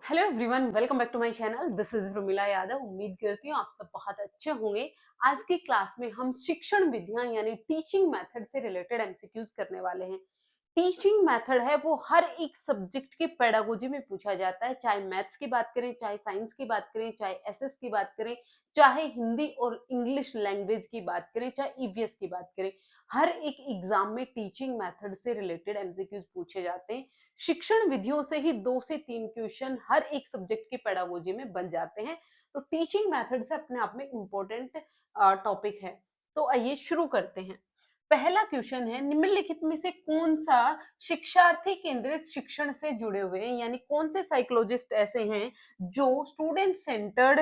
Hello everyone, welcome back to my channel. This is Rumila Yadav. उम्मीद करती हूँ आप सब बहुत अच्छे होंगे। आज की क्लास में हम शिक्षण विधियां यानी टीचिंग मेथड से रिलेटेड एमसीक्यूज करने वाले हैं। टीचिंग मेथड है वो हर एक सब्जेक्ट के पेडागोजी में पूछा जाता है, चाहे मैथ्स की बात करें, चाहे साइंस की बात करें, चाहे एसएस की बात करें, चाहे हिंदी और इंग्लिश लैंग्वेज की बात करें, चाहे ईवीएस की बात करें। हर एक एग्जाम में टीचिंग मेथड से रिलेटेड एमसीक्यूज पूछे जाते हैं। शिक्षण विधियों से ही 2 से 3 क्वेश्चन हर एक सब्जेक्ट की पेडागोजी में बन जाते हैं। तो टीचिंग मेथड से अपने आप में इम्पोर्टेंट टॉपिक है। तो आइए शुरू करते हैं। पहला क्वेश्चन है, निम्नलिखित में से कौन सा शिक्षार्थी केंद्रित शिक्षण से जुड़े हुए हैं, यानी कौन से साइकोलॉजिस्ट ऐसे हैं जो स्टूडेंट सेंटर्ड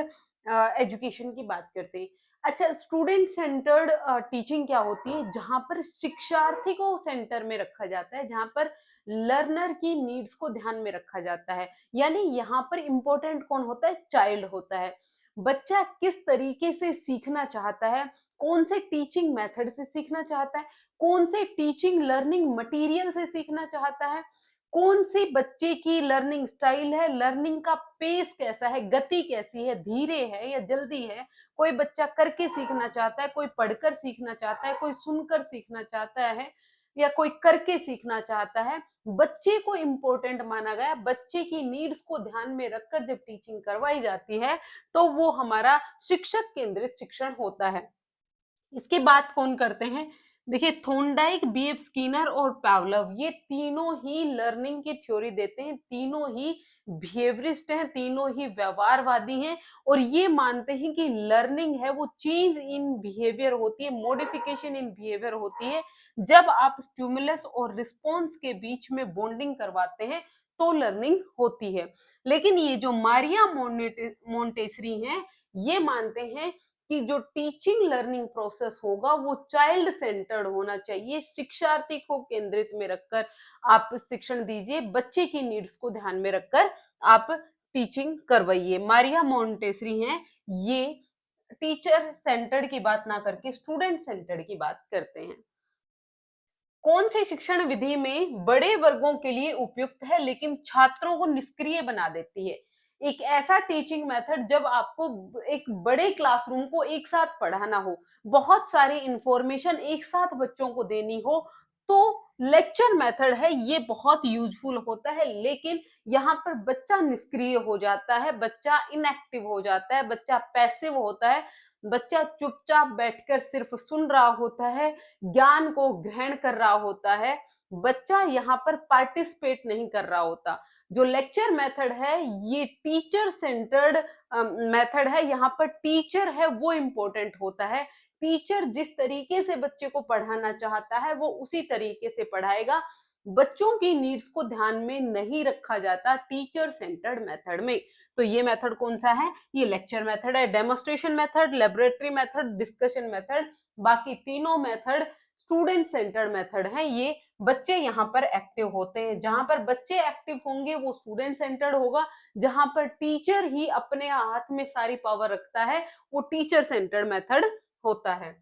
एजुकेशन की बात करते हैं। अच्छा, स्टूडेंट सेंटर्ड टीचिंग क्या होती है? जहां पर शिक्षार्थी को सेंटर में रखा जाता है, जहां पर लर्नर की नीड्स को ध्यान में रखा जाता है। यानी यहाँ पर इंपॉर्टेंट कौन होता है? चाइल्ड होता है। बच्चा किस तरीके से सीखना चाहता है, कौन से टीचिंग मेथड से सीखना चाहता है, कौन से टीचिंग लर्निंग मटेरियल से सीखना चाहता है, कौन सी बच्चे की लर्निंग स्टाइल है, लर्निंग का पेस कैसा है, गति कैसी है, धीरे है या जल्दी है। कोई बच्चा करके सीखना चाहता है, कोई पढ़कर सीखना चाहता है, कोई सुनकर सीखना चाहता है या कोई करके सीखना चाहता है। बच्चे को इम्पोर्टेंट माना गया। बच्चे की नीड्स को ध्यान में रखकर जब टीचिंग करवाई जाती है तो वो हमारा शिक्षक केंद्रित शिक्षण होता है। इसके बाद कौन करते हैं? देखिए, थोंडाइक, बीएफ स्किनर और पावलोव, ये तीनों ही लर्निंग की थ्योरी देते हैं। तीनों ही बिहेवियरिस्ट हैं, तीनों ही व्यवहारवादी हैं और ये मानते हैं कि लर्निंग है वो चेंज इन बिहेवियर होती है, मॉडिफिकेशन इन बिहेवियर होती है। जब आप स्टिमुलस और रिस्पॉन्स के बीच में बॉन्डिंग करवाते हैं तो लर्निंग होती है। लेकिन ये जो मारिया मोंटेसरी हैं, ये मानते हैं कि जो टीचिंग लर्निंग प्रोसेस होगा वो चाइल्ड सेंटर्ड होना चाहिए। शिक्षार्थी को केंद्रित में रखकर आप शिक्षण दीजिए, बच्चे की नीड्स को ध्यान में रखकर आप टीचिंग करवाइए। मारिया मोंटेसरी हैं, ये टीचर सेंटर्ड की बात ना करके स्टूडेंट सेंटर्ड की बात करते हैं। कौन सी शिक्षण विधि में बड़े वर्गों के लिए उपयुक्त है लेकिन छात्रों को निष्क्रिय बना देती है? एक ऐसा टीचिंग मेथड जब आपको एक बड़े क्लासरूम को एक साथ पढ़ाना हो, बहुत सारी इंफॉर्मेशन एक साथ बच्चों को देनी हो, तो लेक्चर मेथड है ये बहुत यूजफुल होता है। लेकिन यहाँ पर बच्चा निष्क्रिय हो जाता है, बच्चा इनएक्टिव हो जाता है, बच्चा पैसिव होता है, बच्चा चुपचाप बैठकर सिर्फ सुन रहा होता है, ज्ञान को ग्रहण कर रहा होता है। बच्चा यहाँ पर पार्टिसिपेट नहीं कर रहा होता। जो लेक्चर मेथड है ये टीचर सेंटर्ड मेथड है। यहाँ पर टीचर है वो इम्पोर्टेंट होता है। टीचर जिस तरीके से बच्चे को पढ़ाना चाहता है वो उसी तरीके से पढ़ाएगा। बच्चों की नीड्स को ध्यान में नहीं रखा जाता टीचर सेंटर्ड मेथड में। तो ये मेथड कौन सा है? ये लेक्चर मेथड है। Demonstration method, laboratory method, discussion method, बाकी तीनों मेथड स्टूडेंट सेंटर्ड मेथड है। ये बच्चे यहाँ पर एक्टिव होते हैं। जहां पर बच्चे एक्टिव होंगे वो स्टूडेंट सेंटर्ड होगा। जहां पर टीचर ही अपने हाथ में सारी पावर रखता है वो टीचर सेंटर्ड मेथड होता है।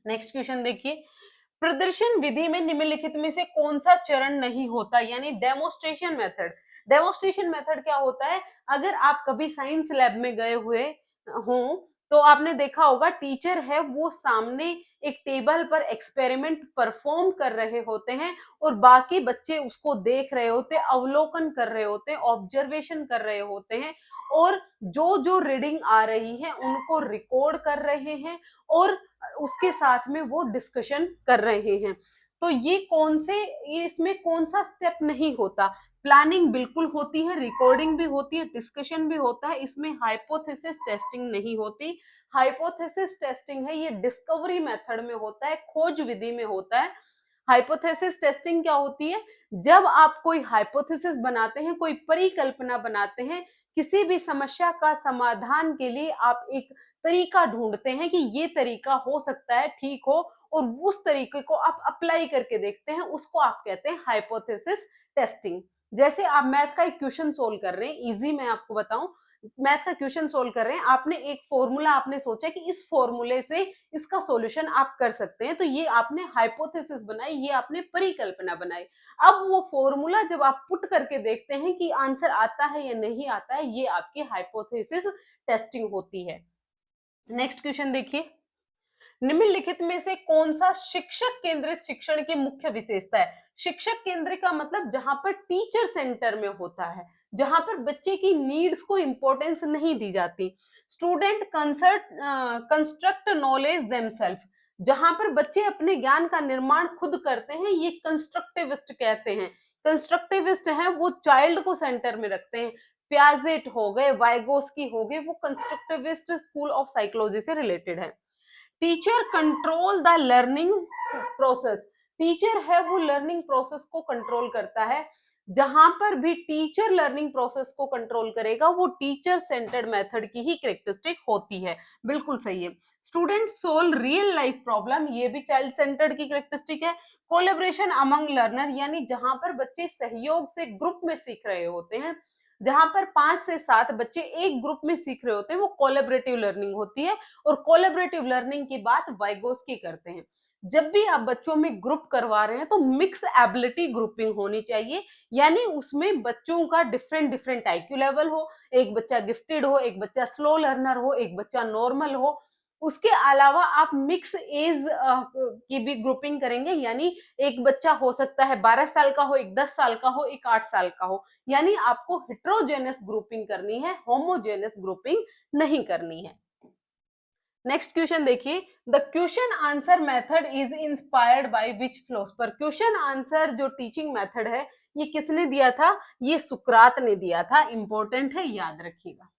नेक्स्ट क्वेश्चन देखिए, प्रदर्शन विधि में निम्नलिखित में से कौन सा चरण नहीं होता? यानी डेमोस्ट्रेशन मेथड। डेमोस्ट्रेशन मेथड क्या होता है? अगर आप कभी साइंस लैब में गए हुए हो तो आपने देखा होगा टीचर है वो सामने एक टेबल पर एक्सपेरिमेंट परफॉर्म कर रहे होते हैं और बाकी बच्चे उसको देख रहे होते हैं, अवलोकन कर रहे होते हैं, ऑब्जर्वेशन कर रहे होते हैं और जो जो रीडिंग आ रही है उनको रिकॉर्ड कर रहे हैं और उसके साथ में वो डिस्कशन कर रहे हैं। तो ये कौन से, ये इसमें कौन सा स्टेप नहीं होता? प्लानिंग बिल्कुल होती है, रिकॉर्डिंग भी होती है, डिस्कशन भी होता है। इसमें हाइपोथेसिस टेस्टिंग नहीं होती। हाइपोथेसिस टेस्टिंग है ये डिस्कवरी मेथड में होता है, खोज विधि में होता है। हाइपोथेसिस टेस्टिंग क्या होती है? जब आप कोई हाइपोथेसिस बनाते हैं, कोई परिकल्पना बनाते हैं, किसी भी समस्या का समाधान के लिए आप एक तरीका ढूंढते हैं कि ये तरीका हो सकता है ठीक हो और उस तरीके को आप अप्लाई करके देखते हैं, उसको आप कहते हैं हाइपोथेसिस टेस्टिंग। जैसे आप मैथ का एक क्वेश्चन सोल्व कर रहे हैं, इजी मैं आपको बताऊं, मैथ का क्वेश्चन सोल्व कर रहे हैं, आपने एक फॉर्मूला आपने सोचा कि इस फॉर्मूले से इसका सॉल्यूशन आप कर सकते हैं, तो ये आपने हाइपोथेसिस बनाई, ये आपने परिकल्पना बनाई। अब वो फॉर्मूला जब आप पुट करके देखते हैं कि आंसर आता है या नहीं आता है, ये आपकी हाइपोथेसिस टेस्टिंग होती है। नेक्स्ट क्वेश्चन देखिए, निम्नलिखित में से कौन सा शिक्षक केंद्रित शिक्षण की मुख्य विशेषता है? शिक्षक केंद्र का मतलब जहां पर टीचर सेंटर में होता है, जहां पर बच्चे की नीड्स को इंपॉर्टेंस नहीं दी जाती। स्टूडेंट कंस्ट्रक्ट नॉलेज देमसेल्फ, जहां पर बच्चे अपने ज्ञान का निर्माण खुद करते हैं, ये कंस्ट्रक्टिविस्ट कहते हैं। कंस्ट्रक्टिविस्ट हैं वो चाइल्ड को सेंटर में रखते हैं। प्याजेट हो गए, वाइगोस्की हो गए, वो कंस्ट्रक्टिविस्ट स्कूल ऑफ साइकोलॉजी से रिलेटेड है। Teacher control the learning process, teacher है वो लर्निंग प्रोसेस को कंट्रोल करता है। जहां पर भी टीचर लर्निंग प्रोसेस को कंट्रोल करेगा वो टीचर सेंटर्ड मेथड की ही कैरेक्टरिस्टिक होती है। बिल्कुल सही है। Student solve real life problem, ये भी चाइल्ड सेंटर्ड की कैरेक्टरिस्टिक है। कोलेब्रेशन अमंग लर्नर, यानी जहां पर बच्चे सहयोग से ग्रुप में सीख रहे होते हैं, जहां पर 5 से 7 बच्चे एक ग्रुप में सीख रहे होते हैं, वो कोलेबरेटिव लर्निंग होती है। और कोलेबरेटिव लर्निंग की बात वाइगोस्की करते हैं। जब भी आप बच्चों में ग्रुप करवा रहे हैं तो मिक्स एबिलिटी ग्रुपिंग होनी चाहिए, यानी उसमें बच्चों का डिफरेंट डिफरेंट आईक्यू लेवल हो, एक बच्चा गिफ्टेड हो, एक बच्चा स्लो लर्नर हो, एक बच्चा नॉर्मल हो। उसके अलावा आप मिक्स एज की भी ग्रुपिंग करेंगे, यानी एक बच्चा हो सकता है 12 साल का हो, एक 10 साल का हो, एक 8 साल का हो, यानी आपको हेट्रोजेनस ग्रुपिंग करनी है, होमोजेनस ग्रुपिंग नहीं करनी है। नेक्स्ट क्वेश्चन देखिए, the question answer method is inspired by which philosopher, question answer जो टीचिंग मेथड है ये किसने दिया था? ये सुकरात ने दिया था। इंपॉर्टेंट है, याद रखिएगा।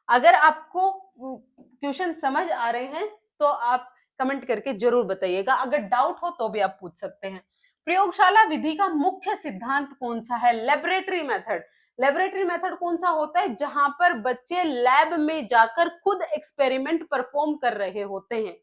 अगर आपको क्वेश्चन समझ आ रहे हैं तो आप कमेंट करके जरूर बताइएगा, अगर डाउट हो तो भी आप पूछ सकते हैं। प्रयोगशाला विधि का मुख्य सिद्धांत कौन सा है? Laboratory method. लेबोरेटरी मेथड कौन सा होता है? जहां पर बच्चे लैब में जाकर खुद एक्सपेरिमेंट परफॉर्म कर रहे होते हैं।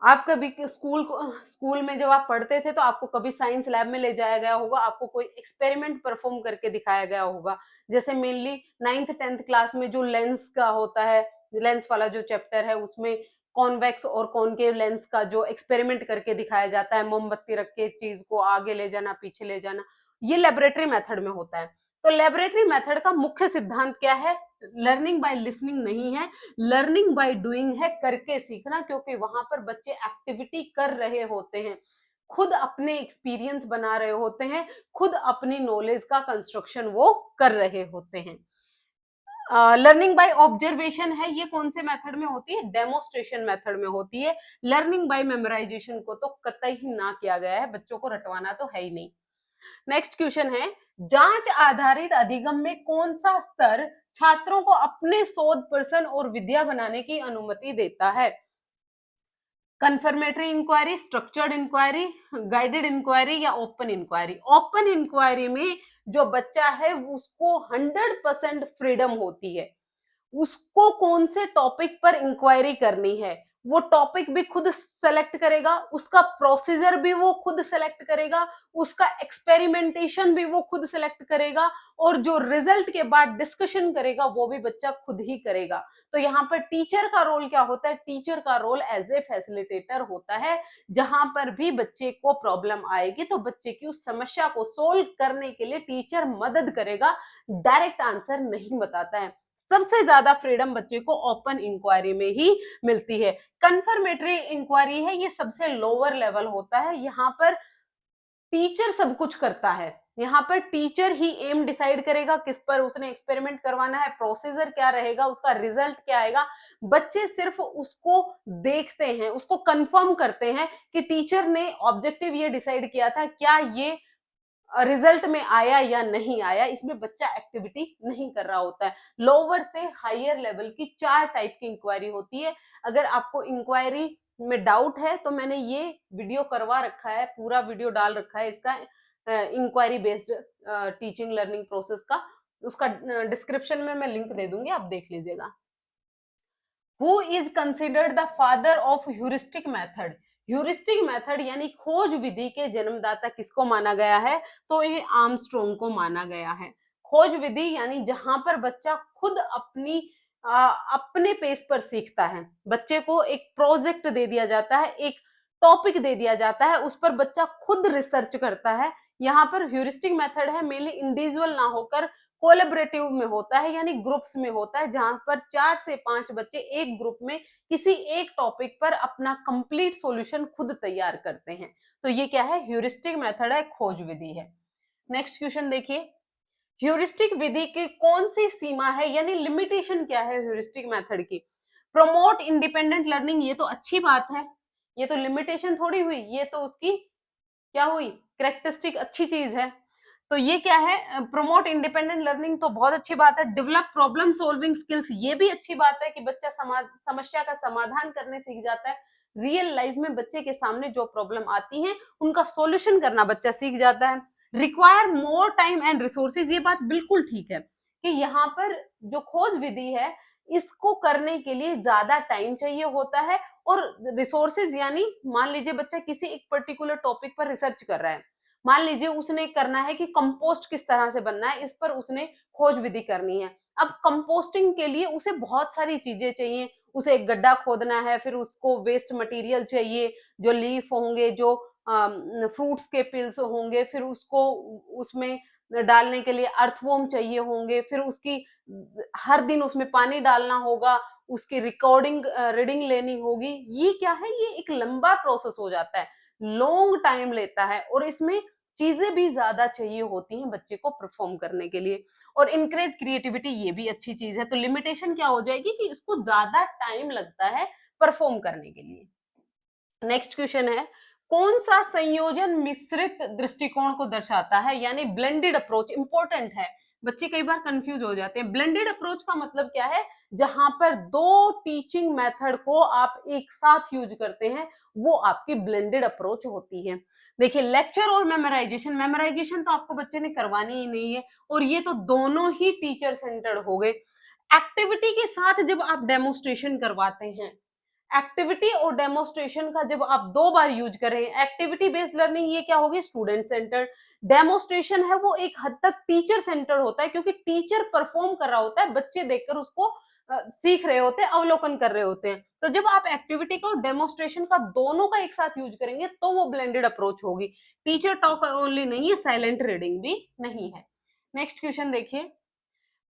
आप कभी स्कूल में जब आप पढ़ते थे तो आपको कभी साइंस लैब में ले जाया गया होगा, आपको कोई एक्सपेरिमेंट परफॉर्म करके दिखाया गया होगा। जैसे मेनली 9th 10th क्लास में जो लेंस का होता है, लेंस वाला जो चैप्टर है उसमें कॉन्वेक्स और कॉनकेव लेंस का जो एक्सपेरिमेंट करके दिखाया जाता है, मोमबत्ती रख के चीज को आगे ले जाना, पीछे ले जाना, ये लेबोरेटरी मेथड में होता है। तो लेबोरेटरी मेथड का मुख्य सिद्धांत क्या है? लर्निंग बाय लिसनिंग नहीं है, लर्निंग बाय डूइंग है, करके सीखना, क्योंकि वहां पर बच्चे एक्टिविटी कर रहे होते हैं, खुद अपने एक्सपीरियंस बना रहे होते हैं, खुद अपनी नॉलेज का कंस्ट्रक्शन वो कर रहे होते हैं। लर्निंग बाय ऑब्जर्वेशन है, ये कौन से मेथड में होती है? डेमोस्ट्रेशन मेथड में होती है। लर्निंग बाय मेमोराइजेशन को तो कतई ही ना किया गया है, बच्चों को रटवाना तो है ही नहीं। नेक्स्ट क्वेश्चन है, जांच आधारित अधिगम में कौन सा स्तर छात्रों को अपने शोध पर्सन और विद्या बनाने की अनुमति देता है? Confirmatory inquiry, structured inquiry, guided inquiry या ओपन इंक्वायरी? ओपन इंक्वायरी में जो बच्चा है उसको 100% फ्रीडम होती है, उसको कौन से टॉपिक पर इंक्वायरी करनी है वो टॉपिक भी खुद सेलेक्ट करेगा, उसका प्रोसीजर भी वो खुद सेलेक्ट करेगा, उसका एक्सपेरिमेंटेशन भी वो खुद सेलेक्ट करेगा, और जो रिजल्ट के बाद डिस्कशन करेगा वो भी बच्चा खुद ही करेगा। तो यहाँ पर टीचर का रोल क्या होता है? टीचर का रोल एज ए फैसिलिटेटर होता है। जहां पर भी बच्चे को प्रॉब्लम आएगी तो बच्चे की उस समस्या को सोल्व करने के लिए टीचर मदद करेगा, डायरेक्ट आंसर नहीं बताता है। सबसे ज्यादा फ्रीडम बच्चे को ओपन इंक्वायरी में ही मिलती है। कन्फर्मेटरी इंक्वायरी है, ये सबसे लोअर लेवल होता है, यहाँ पर टीचर सब कुछ करता है। यहाँ पर टीचर ही एम डिसाइड करेगा किस पर उसने एक्सपेरिमेंट करवाना है, प्रोसीजर क्या रहेगा, उसका रिजल्ट क्या आएगा। बच्चे सिर्फ उसको देखते हैं, उसको कंफर्म करते हैं कि टीचर ने ऑब्जेक्टिव ये डिसाइड किया था, क्या ये रिजल्ट में आया या नहीं आया, इसमें बच्चा एक्टिविटी नहीं कर रहा होता है। लोअर से हायर लेवल की 4 टाइप की इंक्वायरी होती है। अगर आपको इंक्वायरी में डाउट है तो मैंने ये वीडियो करवा रखा है, पूरा वीडियो डाल रखा है इसका, inquiry based teaching learning process का, उसका डिस्क्रिप्शन में मैं लिंक दे दूंगी, आप देख लीजिएगा। Who is considered the father of heuristic method? Heuristic method यानी खोज विधि के जन्मदाता किसको माना गया है? तो ये आर्मस्ट्रॉन्ग को माना गया है। खोज विधि यानी जहां पर बच्चा खुद अपने पेस पर सीखता है। बच्चे को एक प्रोजेक्ट दे दिया जाता है, एक टॉपिक दे दिया जाता है, उस पर बच्चा खुद रिसर्च करता है। यहाँ पर ह्यूरिस्टिक मेथड है, मेनली इंडिविजुअल ना होकर कोलैबोरेटिव में होता है, यानी ग्रुप्स में होता है, जहां पर 4 से 5 बच्चे एक ग्रुप में किसी एक टॉपिक पर अपना कंप्लीट सॉल्यूशन खुद तैयार करते हैं। तो ये क्या है? ह्यूरिस्टिक मेथड है, खोज विधि है। नेक्स्ट क्वेश्चन देखिए, ह्यूरिस्टिक विधि की कौन सी सीमा है, यानी लिमिटेशन क्या है ह्यूरिस्टिक मेथड की? प्रमोट इंडिपेंडेंट लर्निंग, ये तो अच्छी बात है, ये तो लिमिटेशन थोड़ी हुई, ये तो उसकी क्या हुई? कैरेक्टरिस्टिक, अच्छी चीज है। तो ये क्या है? प्रमोट इंडिपेंडेंट लर्निंग तो बहुत अच्छी बात है। डेवलप प्रॉब्लम सॉल्विंग स्किल्स, ये भी अच्छी बात है कि बच्चा समस्या का समाधान करने सीख जाता है। रियल लाइफ में बच्चे के सामने जो प्रॉब्लम आती है उनका सॉल्यूशन करना बच्चा सीख जाता है। Require more time and resources, ये बात बिल्कुल ठीक है कि यहाँ पर जो खोज विधि है इसको करने के लिए ज्यादा टाइम चाहिए होता है, और रिसोर्सेज यानी मान लीजिए बच्चा किसी एक पर्टिकुलर टॉपिक पर रिसर्च कर रहा है, मान लीजिए उसने करना है कि कंपोस्ट किस तरह से बनना है, इस पर उसने खोज विधि करनी है। अब कंपोस्टिंग के लिए उसे बहुत सारी चीजें चाहिए, उसे एक गड्ढा खोदना है, फिर उसको वेस्ट मटेरियल चाहिए, जो लीफ होंगे, जो फ्रूट्स के पिल्स होंगे, फिर उसको उसमें डालने के लिए अर्थवॉर्म चाहिए होंगे, फिर उसकी हर दिन उसमें पानी डालना होगा, उसकी रीडिंग लेनी होगी। ये क्या है? ये एक लंबा प्रोसेस हो जाता है, लॉन्ग टाइम लेता है, और इसमें चीजें भी ज्यादा चाहिए होती हैं बच्चे को परफॉर्म करने के लिए। और इनक्रेज क्रिएटिविटी, ये भी अच्छी चीज है। तो लिमिटेशन क्या हो जाएगी कि इसको ज्यादा टाइम लगता है परफॉर्म करने के लिए। नेक्स्ट क्वेश्चन है, कौन सा संयोजन मिश्रित दृष्टिकोण को दर्शाता है, यानी ब्लेंडेड अप्रोच? इंपॉर्टेंट है, बच्चे कई बार कंफ्यूज हो जाते हैं। ब्लेंडेड अप्रोच का मतलब क्या है? जहां पर दो टीचिंग मेथड को आप एक साथ यूज करते हैं, वो आपकी ब्लेंडेड अप्रोच होती है। देखिए, लेक्चर और मेमोराइजेशन, मेमोराइजेशन तो आपको बच्चे ने करवानी ही नहीं है, और ये तो दोनों ही टीचर सेंटर्ड हो गए। एक्टिविटी के साथ जब आप डेमोस्ट्रेशन करवाते हैं, एक्टिविटी और डेमोस्ट्रेशन का जब आप दो बार यूज करें, एक्टिविटी बेस्ड लर्निंग ये क्या होगी? Student centred. डेमोस्ट्रेशन है वो एक हद तक टीचर सेंटर्ड होता है, क्योंकि टीचर परफॉर्म कर रहा होता है, बच्चे देखकर उसको सीख रहे होते हैं, अवलोकन कर रहे होते हैं। तो जब आप एक्टिविटी का और डेमोस्ट्रेशन का दोनों का एक साथ यूज करेंगे तो वो ब्लेंडेड अप्रोच होगी। टीचर टॉक ओनली नहीं है, साइलेंट रीडिंग भी नहीं है। नेक्स्ट क्वेश्चन देखिए,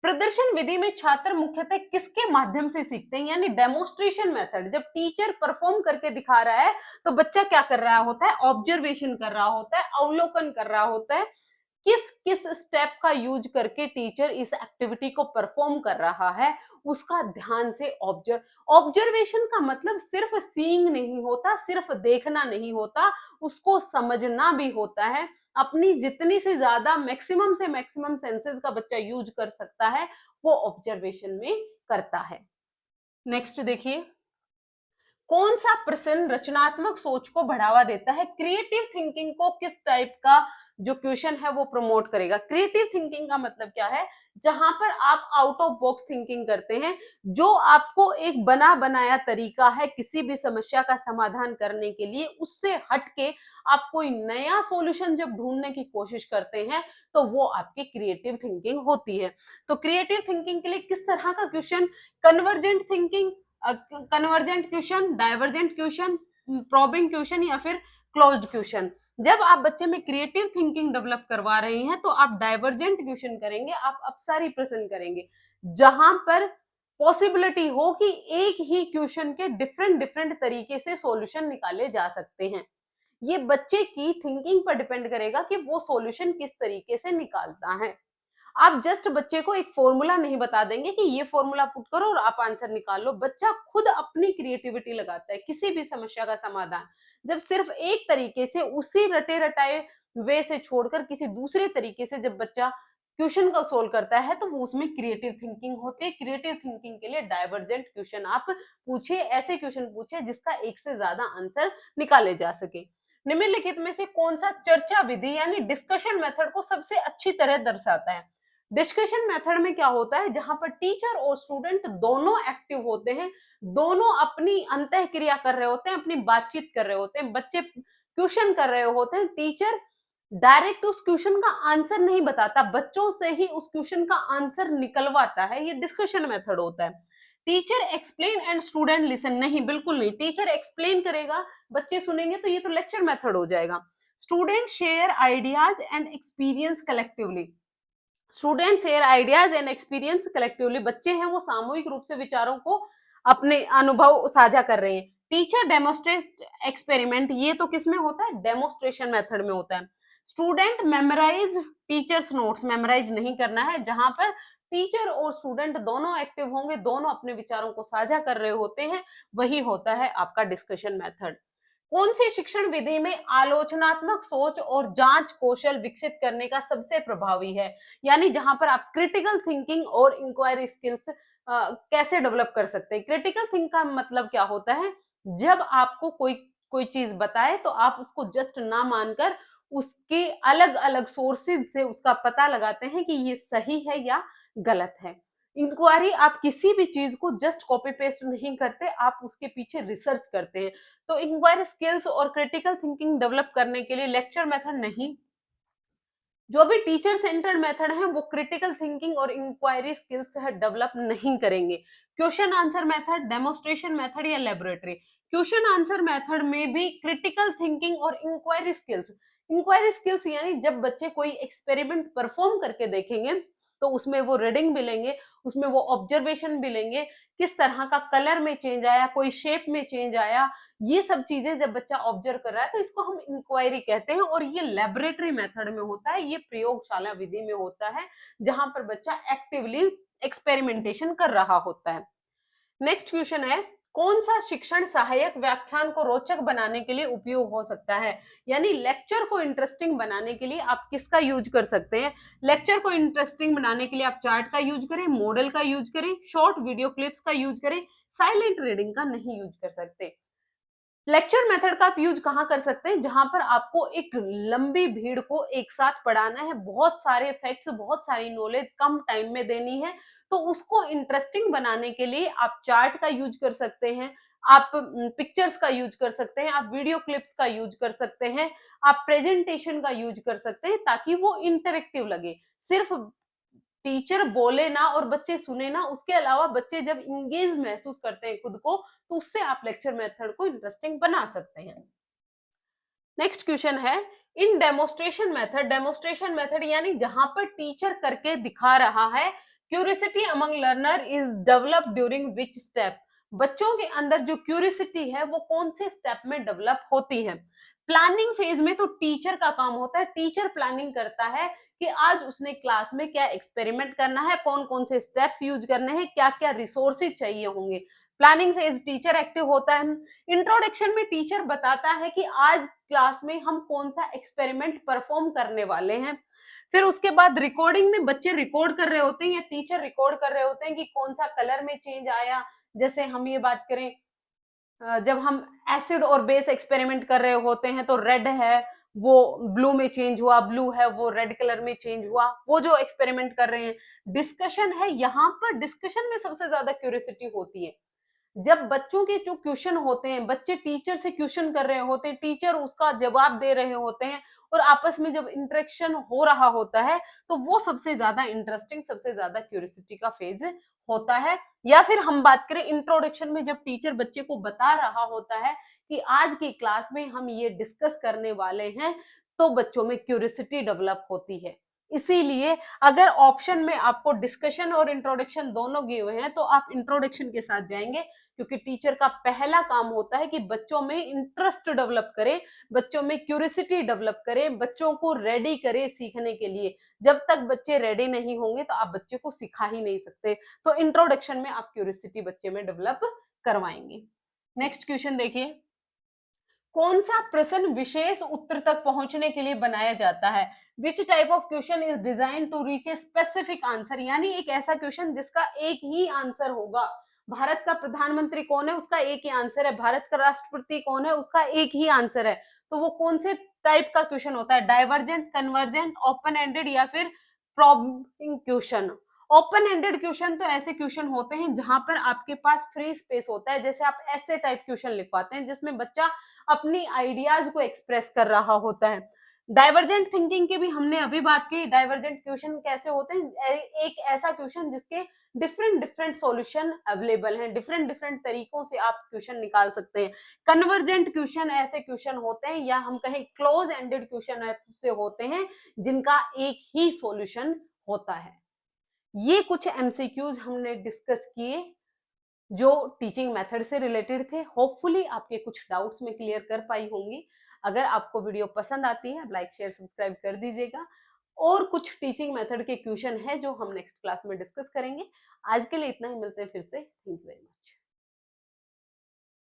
प्रदर्शन विधि में छात्र मुख्यतः किसके माध्यम से सीखते हैं, यानी डेमोस्ट्रेशन मेथड। जब टीचर परफॉर्म करके दिखा रहा है तो बच्चा क्या कर रहा होता है? ऑब्जर्वेशन कर रहा होता है, अवलोकन कर रहा होता है। किस किस स्टेप का यूज करके टीचर इस एक्टिविटी को परफॉर्म कर रहा है, उसका ध्यान से ऑब्जर्वेशन का मतलब सिर्फ सीइंग नहीं होता, सिर्फ देखना नहीं होता, उसको समझना भी होता है। अपनी जितनी से ज्यादा मैक्सिमम से मैक्सिमम सेंसेस का बच्चा यूज कर सकता है, वो ऑब्जर्वेशन में करता है। नेक्स्ट देखिए, कौन सा प्रश्न रचनात्मक सोच को बढ़ावा देता है? क्रिएटिव थिंकिंग को किस टाइप का जो क्वेश्चन है वो प्रमोट करेगा? क्रिएटिव थिंकिंग का मतलब क्या है? जहां पर आप आउट ऑफ बॉक्स थिंकिंग करते हैं, जो आपको एक बना बनाया तरीका है किसी भी समस्या का समाधान करने के लिए, उससे हटके आप कोई नया सॉल्यूशन जब ढूंढने की कोशिश करते हैं, तो वो आपकी क्रिएटिव थिंकिंग होती है। तो क्रिएटिव थिंकिंग के लिए किस तरह का question? Convergent thinking, convergent question, divergent question, probing question, या फिर क्लोज्ड क्वेश्चन। जब आप बच्चे में क्रिएटिव थिंकिंग डेवलप करवा रहे हैं तो आप डाइवर्जेंट क्वेश्चन करेंगे, आप अपसारी प्रश्न करेंगे, जहां पर पॉसिबिलिटी हो कि एक ही क्वेश्चन के डिफरेंट डिफरेंट तरीके से सॉल्यूशन निकाले जा सकते हैं। ये बच्चे की थिंकिंग पर डिपेंड करेगा कि वो सॉल्यूशन किस तरीके से निकालता है। आप जस्ट बच्चे को एक फॉर्मूला नहीं बता देंगे कि ये फॉर्मूला पुट करो और आप आंसर निकाल लो। बच्चा खुद अपनी क्रिएटिविटी लगाता है किसी भी समस्या का समाधान। जब सिर्फ एक तरीके से उसी रटे रटाए वे से छोड़कर किसी दूसरे तरीके से जब बच्चा क्वेश्चन को सोल्व करता है, तो वो उसमें क्रिएटिव थिंकिंग होती है। क्रिएटिव थिंकिंग के लिए डाइवर्जेंट क्वेश्चन आप पूछे, ऐसे क्वेश्चन पूछे जिसका एक से ज्यादा आंसर निकाले जा सके। निम्नलिखित में से कौन सा चर्चा विधि यानी डिस्कशन मेथड को सबसे अच्छी तरह दर्शाता है? डिस्कशन मेथड में क्या होता है, जहां पर टीचर और स्टूडेंट दोनों एक्टिव होते हैं, दोनों अपनी अंतःक्रिया कर रहे होते हैं, अपनी बातचीत कर रहे होते हैं, बच्चे क्वेश्चन कर रहे होते हैं, टीचर डायरेक्ट उस क्वेश्चन का आंसर नहीं बताता, बच्चों से ही उस क्वेश्चन का आंसर निकलवाता है, ये डिस्कशन मेथड होता है। Teacher explain and student listen, नहीं बिल्कुल नहीं, टीचर एक्सप्लेन करेगा, बच्चे सुनेंगे, तो ये तो लेक्चर मेथड हो जाएगा। Student share ideas and experience collectively, student share ideas and experience collectively, बच्चे हैं वो सामूहिक रूप से विचारों को, अपने अनुभव साझा कर रहे हैं। टीचर डेमोस्ट्रेट एक्सपेरिमेंट, ये तो किस में होता है, डेमोस्ट्रेशन मेथड में होता है। Student memorise teachers notes, memorise नहीं करना है, जहां पर टीचर और स्टूडेंट दोनों एक्टिव होंगे, दोनों अपने विचारों को साझा कर रहे होते हैं, वही होता है आपका डिस्कशन मेथड। कौन सी शिक्षण विधि में आलोचनात्मक सोच और जांच कौशल विकसित करने का सबसे प्रभावी है, यानी जहां पर आप क्रिटिकल थिंकिंग और इंक्वायरी स्किल्स कैसे डेवलप कर सकते हैं। क्रिटिकल थिंक का मतलब क्या होता है, जब आपको कोई कोई चीज बताए तो आप उसको जस्ट ना मानकर उसके अलग अलग सोर्सेज से उसका पता लगाते हैं कि ये सही है या गलत है। इंक्वायरी, आप किसी भी चीज को जस्ट कॉपी पेस्ट नहीं करते, आप उसके पीछे रिसर्च करते हैं। तो इंक्वायरी स्किल्स और क्रिटिकल थिंकिंग डेवलप करने के लिए लेक्चर मेथड नहीं, जो भी टीचर सेंटर्ड मेथड है वो क्रिटिकल थिंकिंग और इंक्वायरी स्किल्स है डेवलप नहीं करेंगे। Question answer method, demonstration method या लेबोरेटरी, क्वेश्चन आंसर मेथड में भी क्रिटिकल थिंकिंग और इंक्वायरी स्किल्स यानी जब बच्चे कोई एक्सपेरिमेंट परफॉर्म करके देखेंगे तो उसमें वो रीडिंग भी लेंगे, उसमें वो ऑब्जर्वेशन भी लेंगे, किस तरह का कलर में चेंज आया, कोई शेप में चेंज आया, ये सब चीजें जब बच्चा ऑब्जर्व कर रहा है तो इसको हम इंक्वायरी कहते हैं, और ये लेबोरेटरी मेथड में होता है, ये प्रयोगशाला विधि में होता है, जहां पर बच्चा एक्टिवली एक्सपेरिमेंटेशन कर रहा होता है। नेक्स्ट क्वेश्चन है, कौन सा शिक्षण सहायक व्याख्यान को रोचक बनाने के लिए उपयोग हो सकता है, यानी लेक्चर को इंटरेस्टिंग बनाने के लिए आप किसका यूज कर सकते हैं। लेक्चर को इंटरेस्टिंग बनाने के लिए आप चार्ट का यूज करें, मॉडल का यूज करें, शॉर्ट वीडियो क्लिप्स का यूज करें, साइलेंट रीडिंग का नहीं यूज कर सकते। लेक्चर मेथड का आप यूज कहाँ कर सकते हैं, जहां पर आपको एक लंबी भीड़ को एक साथ पढ़ाना है, बहुत सारे फैक्ट्स, बहुत सारी नॉलेज कम टाइम में देनी है, तो उसको इंटरेस्टिंग बनाने के लिए आप चार्ट का यूज कर सकते हैं, आप पिक्चर्स का यूज कर सकते हैं, आप वीडियो क्लिप्स का यूज कर सकते हैं, आप प्रेजेंटेशन का यूज कर सकते हैं, ताकि वो इंटरेक्टिव लगे। सिर्फ टीचर बोले ना और बच्चे सुने ना, उसके अलावा बच्चे जब इंगेज महसूस करते हैं खुद को, तो उससे आप लेक्चर मेथड को इंटरेस्टिंग बना सकते हैं। नेक्स्ट क्वेश्चन है, इन डेमोस्ट्रेशन मेथड यानी जहां पर टीचर करके दिखा रहा है, curiosity among learner is develop during which step, बच्चों के अंदर जो क्यूरियोसिटी है वो कौन से स्टेप में डेवलप होती है। प्लानिंग फेज में तो टीचर का काम होता है, टीचर प्लानिंग करता है कि आज उसने क्लास में क्या एक्सपेरिमेंट करना है, कौन कौन से स्टेप्स यूज करने हैं, क्या क्या रिसोर्सेज चाहिए होंगे। प्लानिंग फेज टीचर एक्टिव होता है। इंट्रोडक्शन में टीचर बताता है कि आज क्लास में हम कौन सा एक्सपेरिमेंट परफॉर्म करने वाले हैं। फिर उसके बाद रिकॉर्डिंग में बच्चे रिकॉर्ड कर रहे होते हैं या टीचर रिकॉर्ड कर रहे होते हैं कि कौन सा कलर में चेंज आया। जैसे हम ये बात करें, जब हम एसिड और बेस एक्सपेरिमेंट कर रहे होते हैं तो रेड है वो ब्लू में चेंज हुआ, ब्लू है वो रेड कलर में चेंज हुआ, वो जो एक्सपेरिमेंट कर रहे हैं। डिस्कशन है, यहाँ पर डिस्कशन में सबसे ज्यादा क्यूरियोसिटी होती है। जब बच्चों के जो क्वेश्चन होते हैं, बच्चे टीचर से क्वेश्चन कर रहे होते हैं, टीचर उसका जवाब दे रहे होते हैं, और आपस में जब इंटरेक्शन हो रहा होता है, तो वो सबसे ज्यादा इंटरेस्टिंग, सबसे ज्यादा क्यूरियोसिटी का फेज होता है। या फिर हम बात करें इंट्रोडक्शन में, जब टीचर बच्चे को बता रहा होता है कि आज की क्लास में हम ये डिस्कस करने वाले हैं, तो बच्चों में क्यूरियोसिटी डेवलप होती है। इसीलिए अगर ऑप्शन में आपको डिस्कशन और इंट्रोडक्शन दोनों दिए हुए हैं, तो आप इंट्रोडक्शन के साथ जाएंगे, क्योंकि टीचर का पहला काम होता है कि बच्चों में इंटरेस्ट डेवलप करे, बच्चों में क्यूरियोसिटी डेवलप करे, बच्चों को रेडी करे सीखने के लिए। जब तक बच्चे रेडी नहीं होंगे तो आप बच्चे को सिखा ही नहीं सकते। तो इंट्रोडक्शन में आप क्यूरियोसिटी बच्चे में डेवलप करवाएंगे। नेक्स्ट क्वेश्चन देखिए, कौन सा प्रश्न विशेष उत्तर तक पहुंचने के लिए बनाया जाता है। Which type of question is design to reach a specific answer, यानी एक ऐसा क्वेश्चन जिसका एक ही आंसर होगा। भारत का प्रधानमंत्री कौन है, उसका एक ही आंसर है। भारत का राष्ट्रपति कौन है, उसका एक ही आंसर है। तो वो कौन से टाइप का क्वेश्चन होता है, डाइवर्जेंट, कन्वर्जेंट, ओपन एंडेड या फिर problem question. Open ended question तो ऐसे क्वेश्चन होते हैं जहां पर आपके पास फ्री स्पेस होता है, जैसे आप ऐसे टाइप क्वेश्चन लिखवाते हैं जिसमें बच्चा अपनी आइडियाज को एक्सप्रेस कर रहा होता है। डाइवर्जेंट थिंकिंग की भी हमने अभी बात की। डाइवर्जेंट क्वेश्चन कैसे होते हैं? एक ऐसा क्वेश्चन जिसके डिफरेंट डिफरेंट सॉल्यूशन अवेलेबल हैं, डिफरेंट डिफरेंट तरीकों से आप क्वेश्चन निकाल सकते हैं। कन्वर्जेंट क्वेश्चन ऐसे क्वेश्चन होते हैं, या हम कहें क्लोज एंडेड क्वेश्चन ऐसे होते हैं जिनका एक ही सॉल्यूशन होता है। ये कुछ एमसीक्यूज हमने डिस्कस किए जो टीचिंग मेथड से रिलेटेड थे। होपफुली आपके कुछ डाउट्स में क्लियर कर पाई होंगी। अगर आपको वीडियो पसंद आती है, लाइक शेयर सब्सक्राइब कर दीजिएगा। और कुछ टीचिंग मेथड के क्वेश्चन है जो हम नेक्स्ट क्लास में डिस्कस करेंगे। आज के लिए इतना ही, मिलते हैं फिर से। Thank you very much.